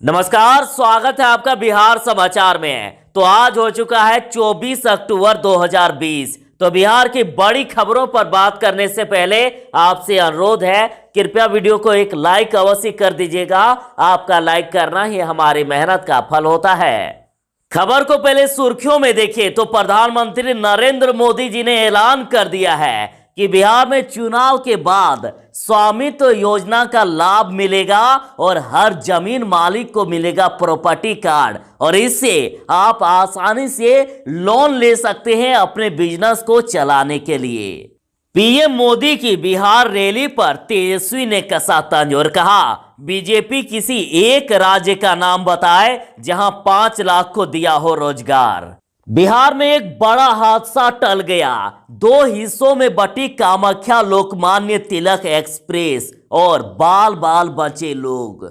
नमस्कार, स्वागत है आपका बिहार समाचार में। तो आज हो चुका है 24 अक्टूबर 2020। तो बिहार की बड़ी खबरों पर बात करने से पहले आपसे अनुरोध है, कृपया वीडियो को एक लाइक अवश्य कर दीजिएगा। आपका लाइक करना ही हमारी मेहनत का फल होता है। खबर को पहले सुर्खियों में देखिए तो प्रधानमंत्री नरेंद्र मोदी जी ने ऐलान कर दिया है कि बिहार में चुनाव के बाद स्वामित्व योजना का लाभ मिलेगा और हर जमीन मालिक को मिलेगा प्रॉपर्टी कार्ड, और इससे आप आसानी से लोन ले सकते हैं अपने बिजनेस को चलाने के लिए। पीएम मोदी की बिहार रैली पर तेजस्वी ने कसा तंज और कहा, बीजेपी किसी एक राज्य का नाम बताए जहां 5 लाख को दिया हो रोजगार। बिहार में एक बड़ा हादसा टल गया। 2 हिस्सों में बटी कामाख्या लोकमान्य तिलक एक्सप्रेस और बाल बाल बचे लोग।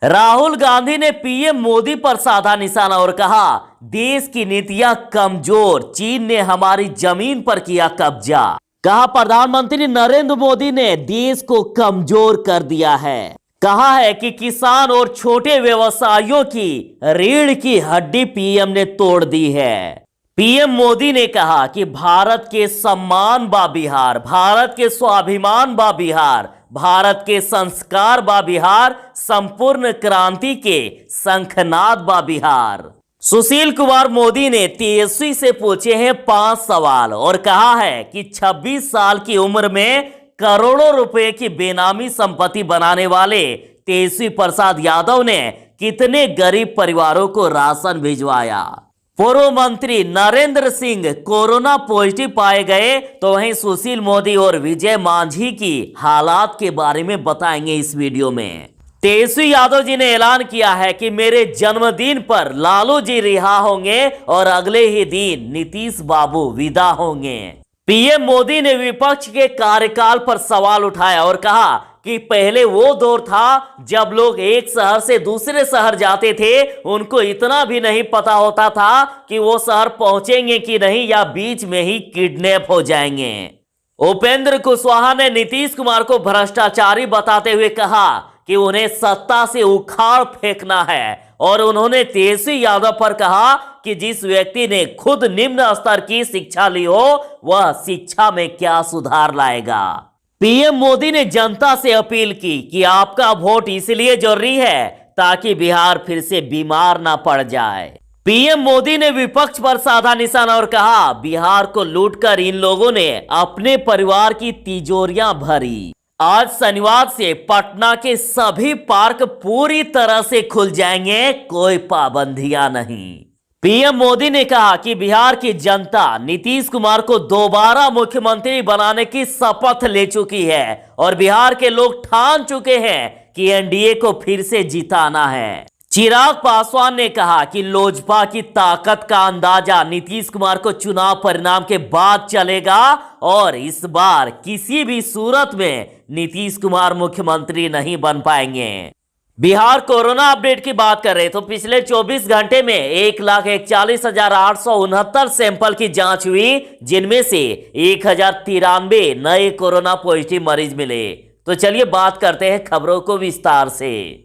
राहुल गांधी ने पीएम मोदी पर साधा निशाना और कहा, देश की नीतियां कमजोर, चीन ने हमारी जमीन पर किया कब्जा। कहा, प्रधानमंत्री नरेंद्र मोदी ने देश को कमजोर कर दिया है। कहा है कि किसान और छोटे व्यवसायियों की रीढ़ की हड्डी पीएम ने तोड़ दी है। पीएम मोदी ने कहा कि भारत के सम्मान बा बिहार, भारत के स्वाभिमान बा बिहार, भारत के संस्कार बा बिहार, संपूर्ण क्रांति के शंखनाद बा बिहार। सुशील कुमार मोदी ने तेजस्वी से पूछे हैं 5 सवाल और कहा है कि 26 साल की उम्र में करोड़ों रुपए की बेनामी संपत्ति बनाने वाले तेजस्वी प्रसाद यादव ने कितने गरीब परिवारों को राशन भिजवाया। पूर्व मंत्री नरेंद्र सिंह कोरोना पॉजिटिव पाए गए, तो वहीं सुशील मोदी और विजय मांझी की हालात के बारे में बताएंगे इस वीडियो में। तेजस्वी यादव जी ने ऐलान किया है कि मेरे जन्मदिन पर लालू जी रिहा होंगे और अगले ही दिन नीतीश बाबू विदा होंगे। पीएम मोदी ने विपक्ष के कार्यकाल पर सवाल उठाया और कहा कि पहले वो दौर था जब लोग एक शहर से दूसरे शहर जाते थे, उनको इतना भी नहीं पता होता था कि वो शहर पहुंचेंगे कि नहीं या बीच में ही किडनैप हो जाएंगे। उपेंद्र कुशवाहा ने नीतीश कुमार को भ्रष्टाचारी बताते हुए कहा कि उन्हें सत्ता से उखाड़ फेंकना है, और उन्होंने तेजस्वी यादव पर कहा कि जिस व्यक्ति ने खुद निम्न स्तर की शिक्षा ली हो वह शिक्षा में क्या सुधार लाएगा। पीएम मोदी ने जनता से अपील की कि आपका वोट इसलिए जरूरी है ताकि बिहार फिर से बीमार ना पड़ जाए। पीएम मोदी ने विपक्ष पर साधा निशाना और कहा, बिहार को लूटकर इन लोगों ने अपने परिवार की तिजोरियां भरी। आज शनिवार से पटना के सभी पार्क पूरी तरह से खुल जाएंगे, कोई पाबंदियां नहीं। पीएम मोदी ने कहा कि बिहार की जनता नीतीश कुमार को दोबारा मुख्यमंत्री बनाने की शपथ ले चुकी है और बिहार के लोग ठान चुके हैं कि एनडीए को फिर से जिताना है। चिराग पासवान ने कहा कि लोजपा की ताकत का अंदाजा नीतीश कुमार को चुनाव परिणाम के बाद चलेगा और इस बार किसी भी सूरत में नीतीश कुमार मुख्यमंत्री नहीं बन पाएंगे। बिहार कोरोना अपडेट की बात कर रहे तो पिछले 24 घंटे में 1,41,869 सैंपल की जांच हुई, जिनमें से 1,093 नए कोरोना पॉजिटिव मरीज मिले। तो चलिए बात करते हैं खबरों को विस्तार से।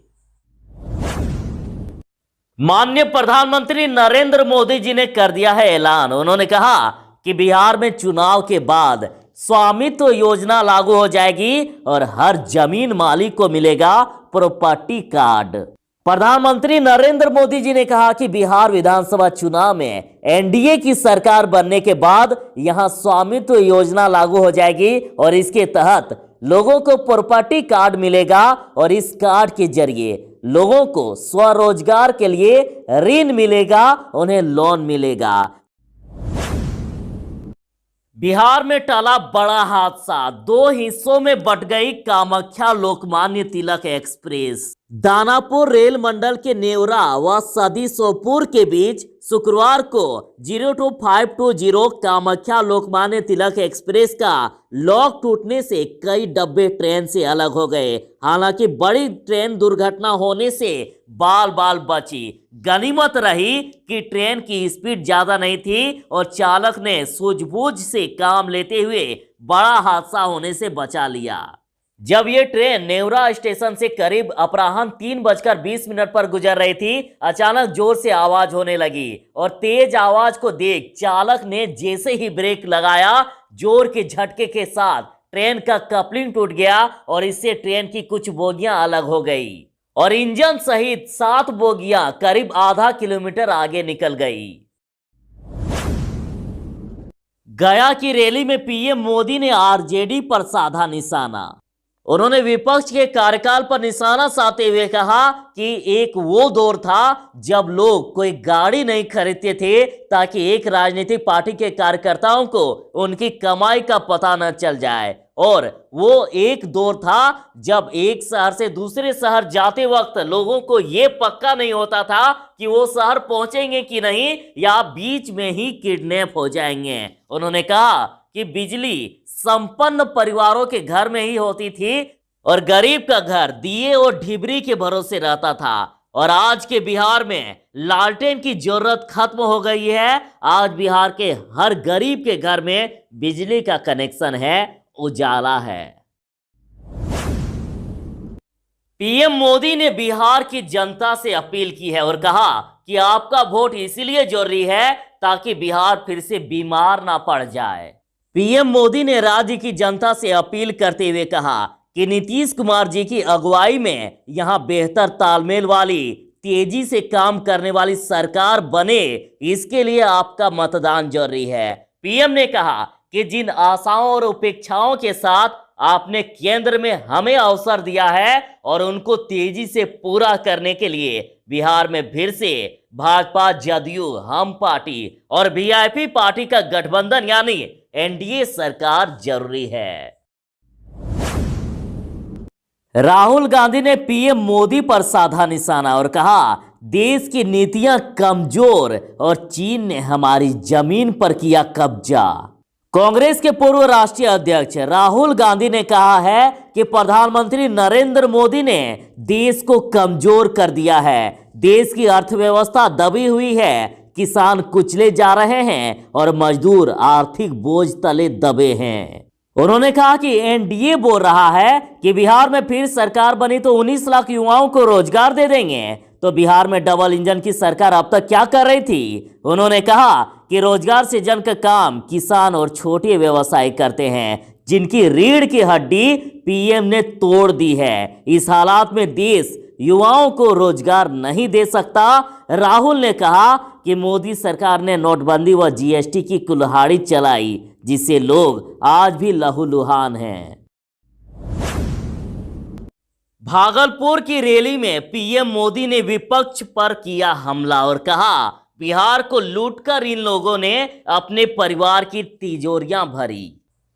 माननीय प्रधानमंत्री नरेंद्र मोदी जी ने कर दिया है ऐलान। उन्होंने कहा कि बिहार में चुनाव के बाद स्वामित्व योजना लागू हो जाएगी और हर जमीन मालिक को मिलेगा प्रॉपर्टी कार्ड। प्रधानमंत्री नरेंद्र मोदी जी ने कहा कि बिहार विधानसभा चुनाव में एनडीए की सरकार बनने के बाद यहां स्वामित्व योजना लागू हो जाएगी और इसके तहत लोगों को प्रॉपर्टी कार्ड मिलेगा और इस कार्ड के जरिए लोगों को स्वरोजगार के लिए ऋण मिलेगा, उन्हें लोन मिलेगा। बिहार में टला बड़ा हादसा, 2 हिस्सों में बट गई कामाख्या लोकमान्य तिलक एक्सप्रेस। दानापुर रेल मंडल के नेवरा व सदी सोपुर के बीच शुक्रवार को 02520 कामाख्या लोकमान्य तिलक एक्सप्रेस का लॉक टूटने से कई डब्बे ट्रेन से अलग हो गए। हालांकि बड़ी ट्रेन दुर्घटना होने से बाल बाल बची। गनीमत रही कि ट्रेन की स्पीड ज्यादा नहीं थी और चालक ने सूझबूझ से काम लेते हुए बड़ा हादसा होने से बचा लिया। जब ये ट्रेन नेवरा स्टेशन से करीब अपराह्न 3:20 पर गुजर रही थी, अचानक जोर से आवाज होने लगी और तेज आवाज को देख चालक ने जैसे ही ब्रेक लगाया, जोर के झटके के साथ ट्रेन का कपलिंग टूट गया और इससे ट्रेन की कुछ बोगियां अलग हो गई और इंजन सहित 7 बोगियां करीब आधा किलोमीटर आगे निकल गई। गया की रैली में पीएम मोदी ने आरजेडी पर साधा निशाना। उन्होंने विपक्ष के कार्यकाल पर निशाना साधते हुए कहा कि एक वो दौर था जब लोग कोई गाड़ी नहीं खरीदते थे ताकि एक राजनीतिक पार्टी के कार्यकर्ताओं को उनकी कमाई का पता न चल जाए, और वो एक दौर था जब एक शहर से दूसरे शहर जाते वक्त लोगों को ये पक्का नहीं होता था कि वो शहर पहुंचेंगे कि नहीं या बीच में ही किडनैप हो जाएंगे। उन्होंने कहा कि बिजली संपन्न परिवारों के घर में ही होती थी और गरीब का घर दिए और ढिबरी के भरोसे रहता था, और आज के बिहार में लालटेन की जरूरत खत्म हो गई है। आज बिहार के हर गरीब के घर में बिजली का कनेक्शन है, उजाला है। पीएम मोदी ने बिहार की जनता से अपील की है और कहा कि आपका वोट इसीलिए जरूरी है ताकि बिहार फिर से बीमार ना पड़ जाए। पीएम मोदी ने राज्य की जनता से अपील करते हुए कहा कि नीतीश कुमार जी की अगुवाई में यहां बेहतर तालमेल वाली, तेजी से काम करने वाली सरकार बने, इसके लिए आपका मतदान जरूरी है। पीएम ने कहा कि जिन आशाओं और उपेक्षाओं के साथ आपने केंद्र में हमें अवसर दिया है और उनको तेजी से पूरा करने के लिए बिहार में फिर से भाजपा, जदयू, हम पार्टी और वीआईपी पार्टी का गठबंधन यानी एनडीए सरकार जरूरी है। राहुल गांधी ने पीएम मोदी पर साधा निशाना और कहा देश की नीतियां कमजोर और चीन ने हमारी जमीन पर किया कब्जा। कांग्रेस के पूर्व राष्ट्रीय अध्यक्ष राहुल गांधी ने कहा है कि प्रधानमंत्री नरेंद्र मोदी ने देश को कमजोर कर दिया है। देश की अर्थव्यवस्था दबी हुई है, किसान कुचले जा रहे हैं और मजदूर आर्थिक बोझ तले दबे हैं। उन्होंने कहा कि एनडीए बोल रहा है कि बिहार में फिर सरकार बनी तो 19 लाख युवाओं को रोजगार दे देंगे, तो बिहार में डबल इंजन की सरकार अब तक क्या कर रही थी। उन्होंने कहा कि रोजगार सृजन का काम किसान और छोटे व्यवसायी करते हैं, जिनकी रीढ़ की हड्डी पीएम ने तोड़ दी है। इस हालात में देश युवाओं को रोजगार नहीं दे सकता। राहुल ने कहा कि मोदी सरकार ने नोटबंदी व जीएसटी की कुल्हाड़ी चलाई, जिससे लोग आज भी लहूलुहान हैं। भागलपुर की रैली में पीएम मोदी ने विपक्ष पर किया हमला और कहा बिहार को लूटकर इन लोगों ने अपने परिवार की तिजोरियां भरी।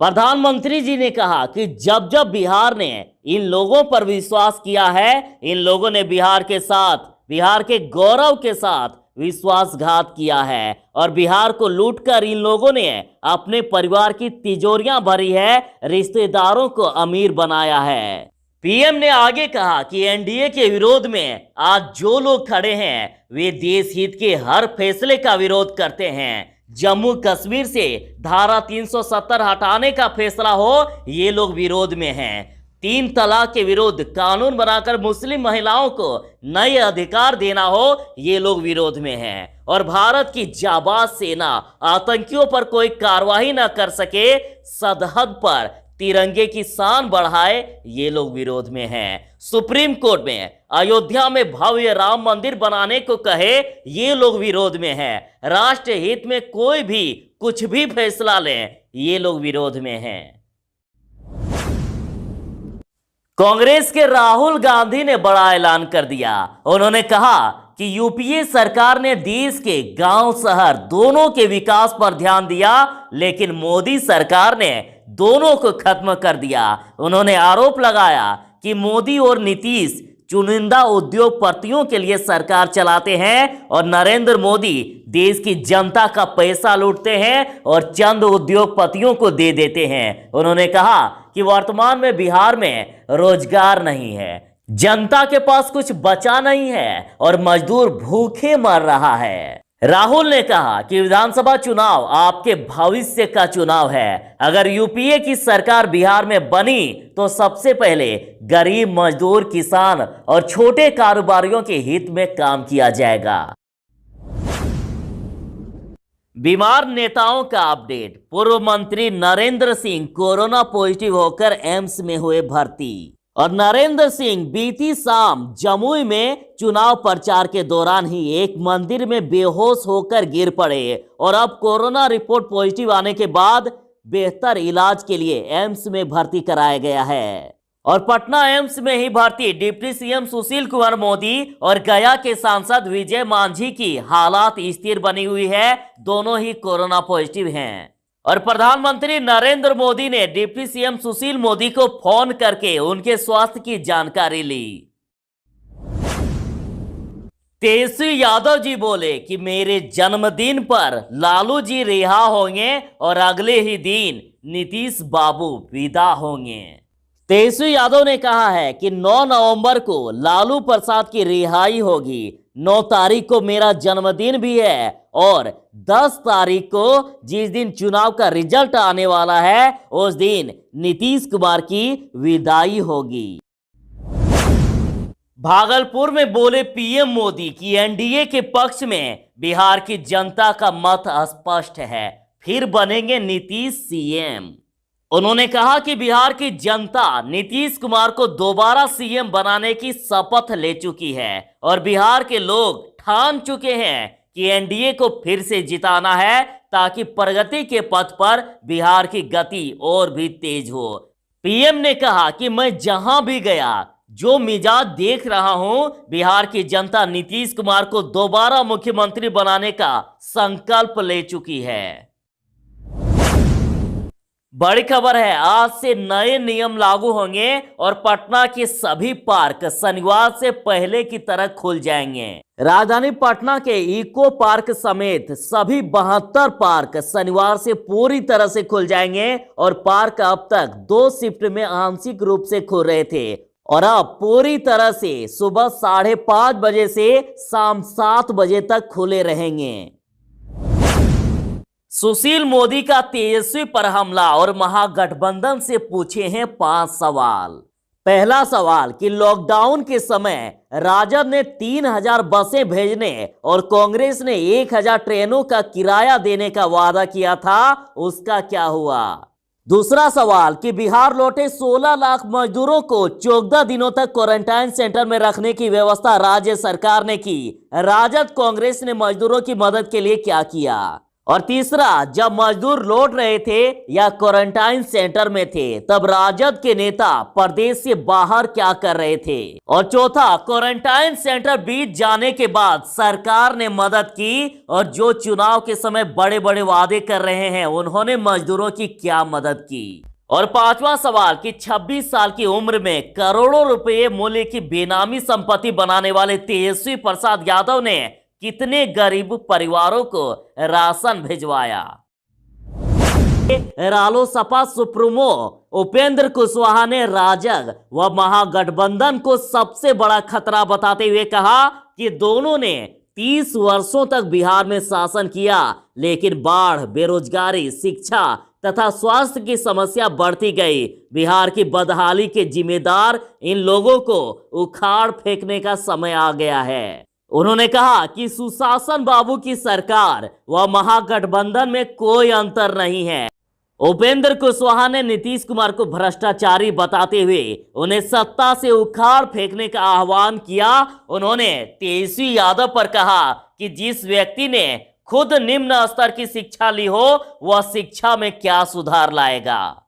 प्रधानमंत्री जी ने कहा कि जब जब बिहार ने इन लोगों पर विश्वास किया है, इन लोगों ने बिहार के साथ, बिहार के गौरव के साथ विश्वासघात किया है और बिहार को लूटकर इन लोगों ने अपने परिवार की तिजोरियां भरी है, रिश्तेदारों को अमीर बनाया है। पीएम ने आगे कहा कि एनडीए के विरोध में आज जो लोग खड़े हैं वे देश हित के हर फैसले का विरोध करते हैं। जम्मू कश्मीर से धारा 370 हटाने का फैसला हो, ये लोग विरोध में हैं। 3 तलाक के विरोध कानून बनाकर मुस्लिम महिलाओं को नए अधिकार देना हो, ये लोग विरोध में हैं। और भारत की जाबाज सेना आतंकियों पर कोई कार्रवाई न कर सके, सरहद पर तिरंगे की शान बढ़ाए, ये लोग विरोध में हैं। सुप्रीम कोर्ट में अयोध्या में भव्य राम मंदिर बनाने को कहे, ये लोग विरोध में हैं। राष्ट्र हित में कोई भी कुछ भी फैसला ले, ये लोग विरोध में हैं। कांग्रेस के राहुल गांधी ने बड़ा ऐलान कर दिया। उन्होंने कहा कि यूपीए सरकार ने देश के गांव शहर दोनों के विकास पर ध्यान दिया, लेकिन मोदी सरकार ने दोनों को खत्म कर दिया। उन्होंने आरोप लगाया कि मोदी और नीतीश चुनिंदा उद्योगपतियों के लिए सरकार चलाते हैं और नरेंद्र मोदी देश की जनता का पैसा लूटते हैं और चंद उद्योगपतियों को दे देते हैं। उन्होंने कहा कि वर्तमान में बिहार में रोजगार नहीं है, जनता के पास कुछ बचा नहीं है और मजदूर भूखे मर रहा है। राहुल ने कहा कि विधानसभा चुनाव आपके भविष्य का चुनाव है। अगर यूपीए की सरकार बिहार में बनी तो सबसे पहले गरीब, मजदूर, किसान और छोटे कारोबारियों के हित में काम किया जाएगा। बीमार नेताओं का अपडेट। पूर्व मंत्री नरेंद्र सिंह कोरोना पॉजिटिव होकर एम्स में हुए भर्ती। और नरेंद्र सिंह बीती शाम जमुई में चुनाव प्रचार के दौरान ही एक मंदिर में बेहोश होकर गिर पड़े और अब कोरोना रिपोर्ट पॉजिटिव आने के बाद बेहतर इलाज के लिए एम्स में भर्ती कराया गया है। और पटना एम्स में ही भर्ती डिप्टी सीएम सुशील कुमार मोदी और गया के सांसद विजय मांझी की हालात स्थिर बनी हुई है। दोनों ही कोरोना पॉजिटिव हैं। और प्रधानमंत्री नरेंद्र मोदी ने डिप्टी सीएम सुशील मोदी को फोन करके उनके स्वास्थ्य की जानकारी ली। तेजस्वी यादव जी बोले कि मेरे जन्मदिन पर लालू जी रिहा होंगे और अगले ही दिन नीतीश बाबू विदा होंगे। तेजस्वी यादव ने कहा है कि 9 नवंबर को लालू प्रसाद की रिहाई होगी। 9 तारीख को मेरा जन्मदिन भी है और 10 तारीख को जिस दिन चुनाव का रिजल्ट आने वाला है उस दिन नीतीश कुमार की विदाई होगी। भागलपुर में बोले पीएम मोदी कि एनडीए के पक्ष में बिहार की जनता का मत स्पष्ट है, फिर बनेंगे नीतीश सीएम। उन्होंने कहा कि बिहार की जनता नीतीश कुमार को दोबारा सीएम बनाने की शपथ ले चुकी है और बिहार के लोग ठान चुके हैं कि एनडीए को फिर से जिताना है ताकि प्रगति के पथ पर बिहार की गति और भी तेज हो। पीएम ने कहा कि मैं जहां भी गया जो मिजाज देख रहा हूं, बिहार की जनता नीतीश कुमार को दोबारा मुख्यमंत्री बनाने का संकल्प ले चुकी है। बड़ी खबर है, आज से नए नियम लागू होंगे और पटना के सभी पार्क शनिवार से पहले की तरह खुल जाएंगे। राजधानी पटना के इको पार्क समेत सभी 72 पार्क शनिवार से पूरी तरह से खुल जाएंगे और पार्क अब तक 2 शिफ्ट में आंशिक रूप से खुल रहे थे और अब पूरी तरह से सुबह 5:30 बजे से शाम 7 बजे तक खुले रहेंगे। सुशील मोदी का तेजस्वी पर हमला और महागठबंधन से पूछे हैं 5 सवाल। पहला सवाल कि लॉकडाउन के समय राजद ने 3000 बसें भेजने और कांग्रेस ने 1000 ट्रेनों का किराया देने का वादा किया था, उसका क्या हुआ। दूसरा सवाल कि बिहार लौटे 16 लाख मजदूरों को 14 दिनों तक क्वारंटाइन सेंटर में रखने की व्यवस्था राज्य सरकार ने की। राजद कांग्रेस ने मजदूरों की मदद के लिए क्या किया। और तीसरा, जब मजदूर लौट रहे थे या क्वारंटाइन सेंटर में थे तब राजद के नेता प्रदेश से बाहर क्या कर रहे थे। और चौथा, क्वारंटाइन सेंटर बीत जाने के बाद सरकार ने मदद की और जो चुनाव के समय बड़े बड़े वादे कर रहे हैं उन्होंने मजदूरों की क्या मदद की। और 5वां सवाल कि 26 साल की उम्र में करोड़ों रुपए मूल्य की बेनामी संपत्ति बनाने वाले तेजस्वी प्रसाद यादव ने कितने गरीब परिवारों को राशन भिजवाया। रालोसपा सुप्रीमो उपेंद्र कुशवाहा ने राजग व महागठबंधन को सबसे बड़ा खतरा बताते हुए कहा कि दोनों ने 30 वर्षों तक बिहार में शासन किया, लेकिन बाढ़, बेरोजगारी, शिक्षा तथा स्वास्थ्य की समस्या बढ़ती गई। बिहार की बदहाली के जिम्मेदार इन लोगों को उखाड़ फेंकने का समय आ गया है। उन्होंने कहा कि सुशासन बाबू की सरकार व महागठबंधन में कोई अंतर नहीं है। उपेंद्र कुशवाहा ने नीतीश कुमार को भ्रष्टाचारी बताते हुए उन्हें सत्ता से उखाड़ फेंकने का आह्वान किया। उन्होंने तेजस्वी यादव पर कहा कि जिस व्यक्ति ने खुद निम्न स्तर की शिक्षा ली हो वह शिक्षा में क्या सुधार लाएगा।